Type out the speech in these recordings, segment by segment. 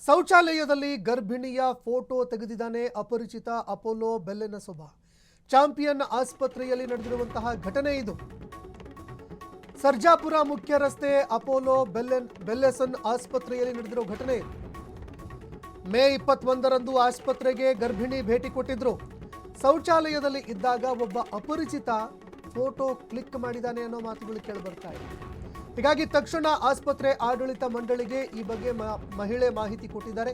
ಶೌಚಾಲಯದಲ್ಲಿ ಗರ್ಭಿಣಿಯ photo ತೆಗೆದಿದ್ದಾನೆ ಅಪರಿಚಿತ Apollo ಬೆಲ್ಲೆನಸೊಬ್ಬ. Champion ಆಸ್ಪತ್ರೆಯಲ್ಲಿ ನಡೆದಿರುವಂತಹ ಘಟನೆ ಇದು. ಸರ್ಜಾಪುರ ಮುಖ್ಯ ರಸ್ತೆ ಅಪೋಲೋ ಬೆಲ್ಲೆಸನ್ ಆಸ್ಪತ್ರೆಯಲ್ಲಿ ನಡೆದಿರೋ ಘಟನೆ ಇದು. ಮೇ 21ರಂದು ಆಸ್ಪತ್ರೆಗೆ ಗರ್ಭಿಣಿ ಭೇಟಿ ಕೊಟ್ಟಿದ್ರು. ಶೌಚಾಲಯದಲ್ಲಿ ಇದ್ದಾಗ ಒಬ್ಬ ಅಪರಿಚಿತ ಫೋಟೋ ಕ್ಲಿಕ್ ಮಾಡಿದ್ದಾನೆ ಅನ್ನೋ ಮಾತುಗಳು ಕೇಳಿಬರ್ತಾ ಇದೆ. ಹೀಗಾಗಿ ತಕ್ಷಣ ಆಸ್ಪತ್ರೆ ಆಡಳಿತ ಮಂಡಳಿಗೆ ಈ ಬಗ್ಗೆ ಮಹಿಳೆ ಮಾಹಿತಿ ಕೊಟ್ಟಿದ್ದಾರೆ.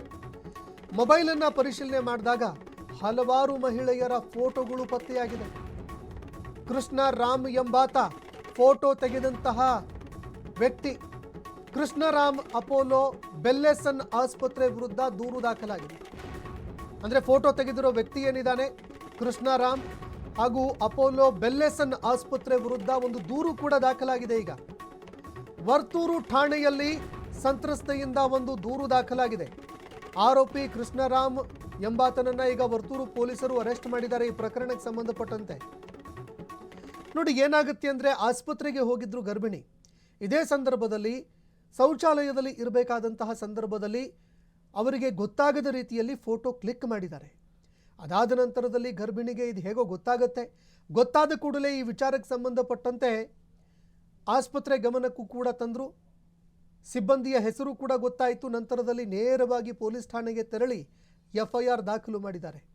ಮೊಬೈಲ್ ಅನ್ನು ಪರಿಶೀಲನೆ ಮಾಡಿದಾಗ ಹಲವಾರು ಮಹಿಳೆಯರ ಫೋಟೋಗಳು ಪತ್ತೆಯಾಗಿದೆ. ಕೃಷ್ಣ ರಾಮ್ ಎಂಬಾತ ಫೋಟೋ ತೆಗೆದಂತಹ ವ್ಯಕ್ತಿ. ಕೃಷ್ಣರಾಮ್ ಅಪೋಲೋ ಬೆಲ್ಲೆಸನ್ ಆಸ್ಪತ್ರೆ ವಿರುದ್ಧ ದೂರು ದಾಖಲಾಗಿದೆ. ಅಂದ್ರೆ ಫೋಟೋ ತೆಗೆದಿರೋ ವ್ಯಕ್ತಿ ಏನಿದ್ದಾನೆ ಕೃಷ್ಣರಾಮ್ ಹಾಗೂ ಅಪೋಲೋ ಬೆಲ್ಲೆಸನ್ ಆಸ್ಪತ್ರೆ ವಿರುದ್ಧ ಒಂದು ದೂರು ಕೂಡ ದಾಖಲಾಗಿದೆ. ಈಗ ವರ್ತೂರು ಠಾಣೆಯಲ್ಲಿ ಸಂತ್ರಸ್ತೆಯಿಂದ ಒಂದು ದೂರು ದಾಖಲಾಗಿದೆ. ಆರೋಪಿ ಕೃಷ್ಣರಾಮ್ ಎಂಬಾತನನ್ನ ಈಗ ವರ್ತೂರು ಪೊಲೀಸರು ಅರೆಸ್ಟ್ ಮಾಡಿದ್ದಾರೆ. ಈ ಪ್ರಕರಣಕ್ಕೆ ಸಂಬಂಧಪಟ್ಟಂತೆ ನೋಡಿ ಏನಾಗುತ್ತೆ ಅಂದ್ರೆ, ಆಸ್ಪತ್ರೆಗೆ ಹೋಗಿದ್ರು ಗರ್ಭಿಣಿ. ಇದೇ ಸಂದರ್ಭದಲ್ಲಿ ಶೌಚಾಲಯದಲ್ಲಿ ಇರಬೇಕಾದಂತಹ ಸಂದರ್ಭದಲ್ಲಿ ಅವರಿಗೆ ಗೊತ್ತಾಗದ ರೀತಿಯಲ್ಲಿ ಫೋಟೋ ಕ್ಲಿಕ್ ಮಾಡಿದ್ದಾರೆ. ಅದಾದ ನಂತರದಲ್ಲಿ ಗರ್ಭಿಣಿಗೆ ಇದು ಹೇಗೋ ಗೊತ್ತಾಗುತ್ತೆ. ಗೊತ್ತಾದ ಕೂಡಲೇ ಈ ವಿಚಾರಕ್ಕೆ ಸಂಬಂಧಪಟ್ಟಂತೆ ಆಸ್ಪತ್ರೆ ಗಮನಕ್ಕೂ ಕೂಡ ತಂದರು. ಸಿಬ್ಬಂದಿಯ ಹೆಸರು ಕೂಡ ಗೊತ್ತಾಯಿತು. ನಂತರದಲ್ಲಿ ನೇರವಾಗಿ ಪೊಲೀಸ್ ಠಾಣೆಗೆ ತೆರಳಿ FIR ದಾಖಲು ಮಾಡಿದ್ದಾರೆ.